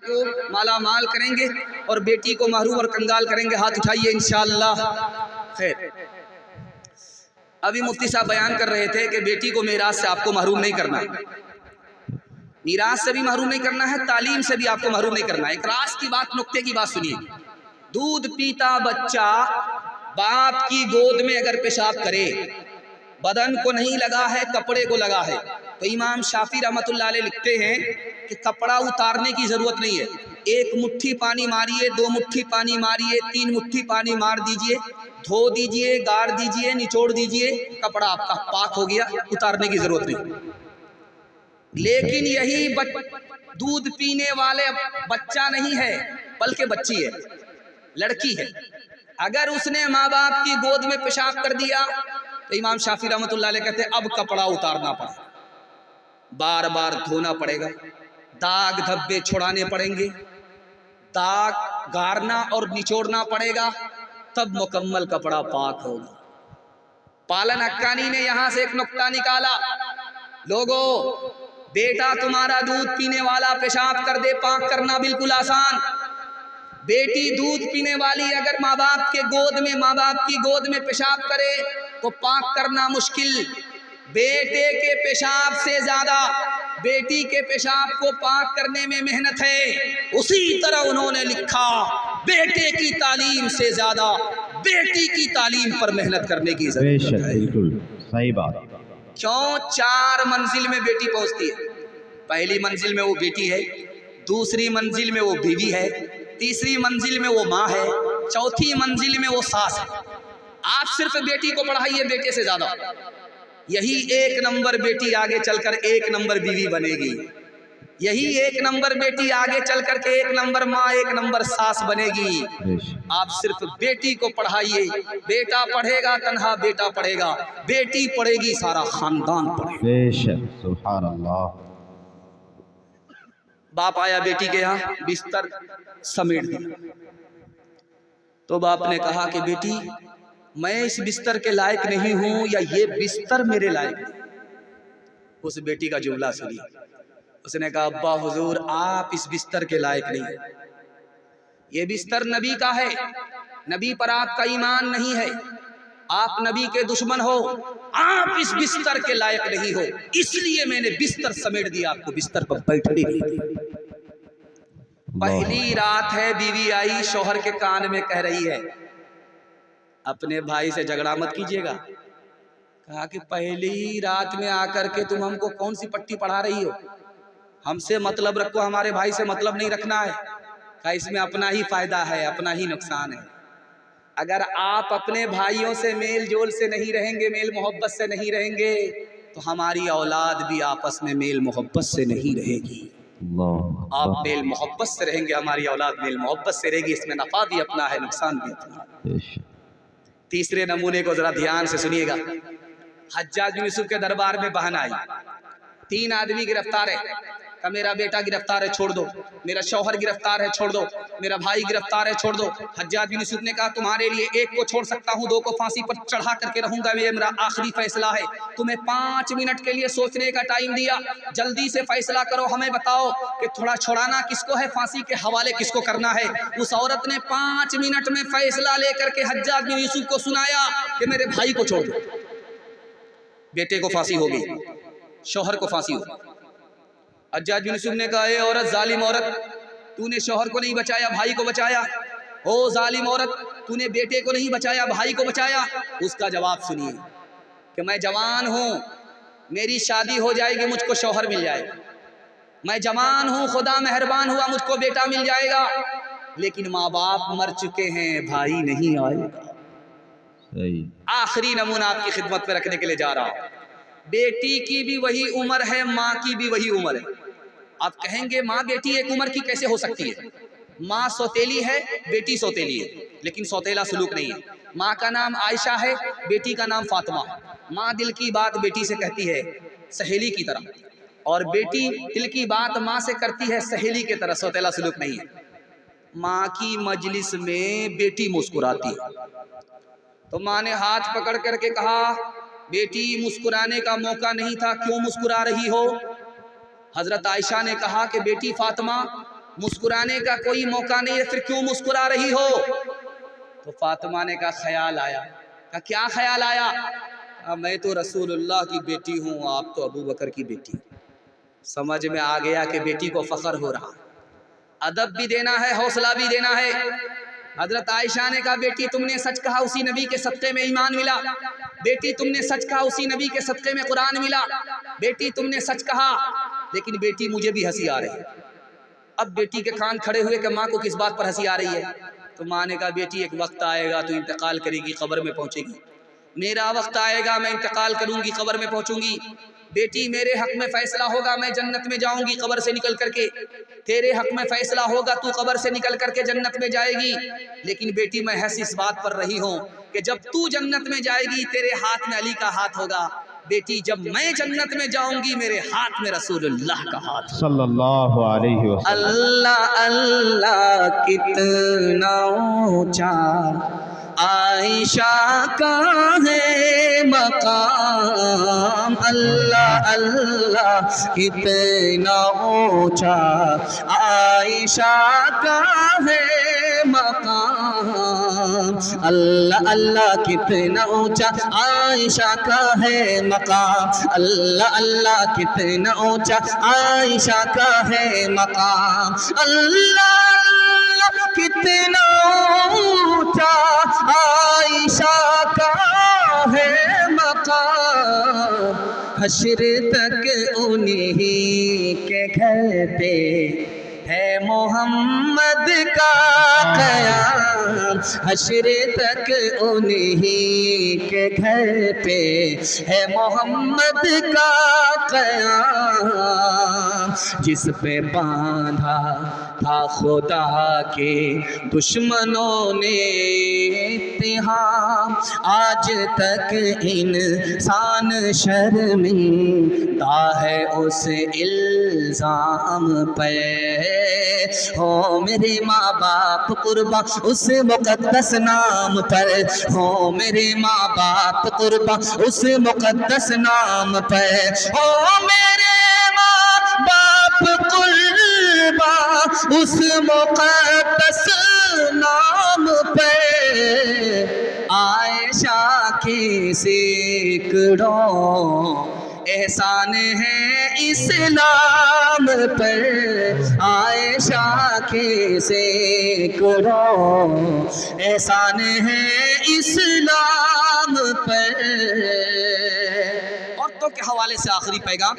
کو مالا مال کریں گے اور بیٹی کو محروم اور کنگال کریں گے؟ ہاتھ اٹھائیے انشاءاللہ۔ خیر، ابھی مفتی صاحب بیان کر رہے تھے کہ بیٹی کو میراث سے آپ کو محروم نہیں کرنا، میراث سے بھی محروم نہیں کرنا ہے، تعلیم سے بھی آپ کو محروم نہیں کرنا ہے۔ ایک راز کی بات، نکتے کی بات سنیے۔ دودھ پیتا بچہ باپ کی گود میں اگر پیشاب کرے، بدن کو نہیں لگا ہے، کپڑے کو لگا ہے، تو امام شافعی رحمۃ اللہ علیہ لکھتے ہیں کہ کپڑا اتارنے کی ضرورت نہیں ہے، ایک مٹھی پانی ماریے، 2 مٹھی پانی ماریے، 3 مٹھی پانی مار دیجئے، دھو دیجئے، گاڑ دیجئے، نچوڑ دیجئے، کپڑا آپ کا پاک ہو گیا، اتارنے کی ضرورت نہیں۔ لیکن یہی دودھ پینے والے بچہ نہیں ہے بلکہ بچی ہے، لڑکی ہے، اگر اس نے ماں باپ کی گود میں پیشاب کر دیا تو امام شافعی رحمۃ اللہ علیہ کہتے ہیں اب کپڑا اتارنا پڑے گا، بار بار دھونا پڑے گا، داغ دھبے چھڑانے پڑیں گے، داغ گارنا اور نچوڑنا پڑے گا، تب مکمل کپڑا پاک ہوگا۔ پالن حقانی نے یہاں سے ایک نقطہ نکالا، لوگو بیٹا تمہارا دودھ پینے والا پیشاب کر دے، پاک کرنا بالکل آسان۔ بیٹی دودھ پینے والی اگر ماں باپ کی گود میں پیشاب کرے تو پاک کرنا مشکل۔ بیٹے کے پیشاب سے زیادہ بیٹی کے پیشاب کو پاک کرنے میں محنت ہے۔ اسی طرح انہوں نے لکھا بیٹے کی تعلیم سے زیادہ بیٹی کی تعلیم پر محنت کرنے کی ضرورت ہے۔ بالکل صحیح بات۔ کیوں؟ 4 منزل میں بیٹی پہنچتی ہے۔ پہلی منزل میں وہ بیٹی ہے، دوسری منزل میں وہ بیوی ہے، تیسری منزل میں وہ ماں ہے، چوتھی منزل میں وہ ساس ہے۔ آپ صرف بیٹی کو پڑھائیے بیٹے سے زیادہ، یہی 1 نمبر بیٹی آگے چل کر 1 نمبر بیوی بنے گی، یہی 1 نمبر بیٹی آگے چل کر کے 1 نمبر ماں، 1 نمبر ساس بنے گی۔ آپ صرف بیٹی کو پڑھائیے، بیٹا پڑھے گا تنہا بیٹا پڑھے گا، بیٹی پڑھے گی سارا خاندان پڑھے گا۔ بے شک، سبحان اللہ۔ باپ آیا بیٹی کے یہاں، بستر سمیٹ دیا، تو باپ نے کہا کہ بیٹی میں اس بستر کے لائق نہیں ہوں یا یہ بستر میرے لائق نہیں۔ اس بیٹی کا جملہ سنی، اس نے کہا ابا حضور آپ اس بستر کے لائق نہیں ہیں، یہ بستر نبی کا ہے، نبی پر آپ کا ایمان نہیں ہے، آپ نبی کے دشمن ہو، آپ اس بستر کے لائق نہیں ہو، اس لیے میں نے بستر سمیٹ دیا، آپ کو بستر پر بیٹھنے نہیں دیا۔ پہلی رات ہے، بیوی آئی، شوہر کے کان میں کہہ رہی ہے اپنے بھائی سے جھگڑا مت کیجیے گا۔ کہا کہ پہلی رات میں آ کر کے تم ہم کو کون سی پٹی پڑھا رہی ہو، ہم سے مطلب رکھو، ہمارے بھائی سے مطلب نہیں رکھنا ہے۔ کہا اس میں اپنا ہی فائدہ ہے، اپنا ہی نقصان ہے، اگر آپ اپنے بھائیوں سے میل جول سے نہیں رہیں گے، میل محبت سے نہیں رہیں گے، تو ہماری اولاد بھی آپس میں میل محبت سے نہیں رہے گی۔ آپ میل محبت سے رہیں گے، ہماری اولاد میل محبت سے رہے گی، اس میں نفع بھی اپنا ہے، نقصان بھی اپنا ہے۔ تیسرے نمونے کو ذرا دھیان سے سنیے گا۔ حجاج بن یوسف کے دربار میں بہن آئی، 3 آدمی گرفتار ہے، کہ میرا بیٹا گرفتار ہے چھوڑ دو، میرا شوہر گرفتار ہے چھوڑ دو، میرا بھائی گرفتار ہے چھوڑ دو۔ حجاج بن یوسف نے کہا تمہارے لیے 1 کو چھوڑ سکتا ہوں، 2 کو پھانسی پر چڑھا کر کے رہوں گا، یہ میرا آخری فیصلہ ہے، تمہیں 5 منٹ کے لیے سوچنے کا ٹائم دیا، جلدی سے فیصلہ کرو، ہمیں بتاؤ کہ تھوڑا چھوڑانا کس کو ہے، پھانسی کے حوالے کس کو کرنا ہے۔ اس عورت نے 5 منٹ میں فیصلہ لے کر کے حجاج بن یوسف کو سنایا کہ میرے بھائی کو چھوڑ دو، بیٹے کو پھانسی ہوگی، شوہر کو پھانسی ہوگی۔ حجاج بن یوسف نے کہا اے عورت، ظالم عورت، تو نے شوہر کو نہیں بچایا، بھائی کو بچایا، او ظالم عورت، تو نے بیٹے کو نہیں بچایا، بھائی کو بچایا۔ اس کا جواب سنیے کہ میں جوان ہوں، میری شادی ہو جائے گی، مجھ کو شوہر مل جائے گا، میں جوان ہوں، خدا مہربان ہوا مجھ کو بیٹا مل جائے گا، لیکن ماں باپ مر چکے ہیں، بھائی نہیں آئے گا۔ آخری نمونہ آپ کی خدمت میں رکھنے کے لیے جا رہا ہوں۔ بیٹی کی بھی وہی عمر ہے، ماں کی بھی وہی عمر ہے۔ آپ کہیں گے ماں بیٹی ایک عمر کی کیسے ہو سکتی ہے؟ ماں سوتیلی ہے، بیٹی سوتیلی ہے، لیکن سوتیلا سلوک نہیں ہے۔ ماں کا نام عائشہ ہے، بیٹی کا نام فاطمہ ہے۔ ماں دل کی بات بیٹی سے کہتی ہے سہیلی کی طرح، اور بیٹی دل کی بات ماں سے کرتی ہے سہیلی کی طرح، سوتیلا سلوک نہیں ہے۔ ماں کی مجلس میں بیٹی مسکراتی ہے تو ماں نے ہاتھ پکڑ کر کے کہا بیٹی مسکرانے کا موقع نہیں تھا، کیوں مسکرا رہی ہو؟ حضرت عائشہ نے کہا کہ بیٹی فاطمہ مسکرانے کا کوئی موقع نہیں ہے، پھر کیوں مسکرا رہی ہو؟ تو فاطمہ نے کہا خیال آیا۔ کہا کیا خیال آیا؟ کہا میں تو رسول اللہ کی بیٹی ہوں، آپ تو ابو بکر کی بیٹی۔ سمجھ میں آ گیا کہ بیٹی کو فخر ہو رہا۔ ادب بھی دینا ہے، حوصلہ بھی دینا ہے۔ حضرت عائشہ نے کہا بیٹی تم نے سچ کہا، اسی نبی کے صدقے میں ایمان ملا۔ بیٹی تم نے سچ کہا، اسی نبی کے صدقے میں قرآن ملا۔ بیٹی تم نے سچ کہا، لیکن بیٹی مجھے بھی ہنسی آ رہی ہے۔ اب بیٹی کے کان کھڑے ہوئے کہ ماں کو کس بات پر ہنسی آ رہی ہے؟ تو ماں نے کہا بیٹی ایک وقت آئے گا تو انتقال کرے گی، قبر میں پہنچے گی۔ میرا وقت آئے گا، میں انتقال کروں گی، قبر میں پہنچوں گی۔ بیٹی میرے حق میں فیصلہ ہوگا، میں جنت میں جاؤں گی قبر سے نکل کر کے۔ تیرے حق میں فیصلہ ہوگا، تو قبر سے نکل کر کے جنت میں جائے گی۔ لیکن بیٹی میں حس اس بات پر رہی ہوں کہ جب تو جنت میں جائے گی تیرے ہاتھ میں علی کا ہاتھ ہوگا۔ بیٹی جب میں جنت میں جاؤں گی میرے ہاتھ میں رسول اللہ کا ہاتھ ہوگا۔ صلی اللہ علیہ وسلم۔ اللہ اللہ کتنا اونچا عائشہ کا ہے مقام، اللہ اللہ کتنا اونچا عائشہ کا ہے مقام، اللہ اللہ کتنا اونچا عائشہ کا ہے مقام، اللہ اللہ کتنا اونچا عائشہ کا ہے مقام، اللہ اللہ کتنا اونچا عائشہ کا ہے مقام، حشر تک انہی کے گھر پہ ہے محمد کا قیام، حشر تک انہی کے گھر پہ ہے محمد کا قیام، جس پہ باندھا تھا خدا کے دشمنوں نے اتہام، آج تک انسان شرمندہ ہے اس الزام پہ، ہو میرے ماں باپ قربان اس مقدس نام پر، ہو میرے ماں باپ قربان اس مقدس نام پر، ہو میرے ماں باپ قربان اس مقدس نام پر، عائشہ کے سینکڑوں احسان ہے اسلام پر، عائشہ کے سینکڑوں احسان ہے اسلام پر۔ عورتوں کے حوالے سے آخری پیغام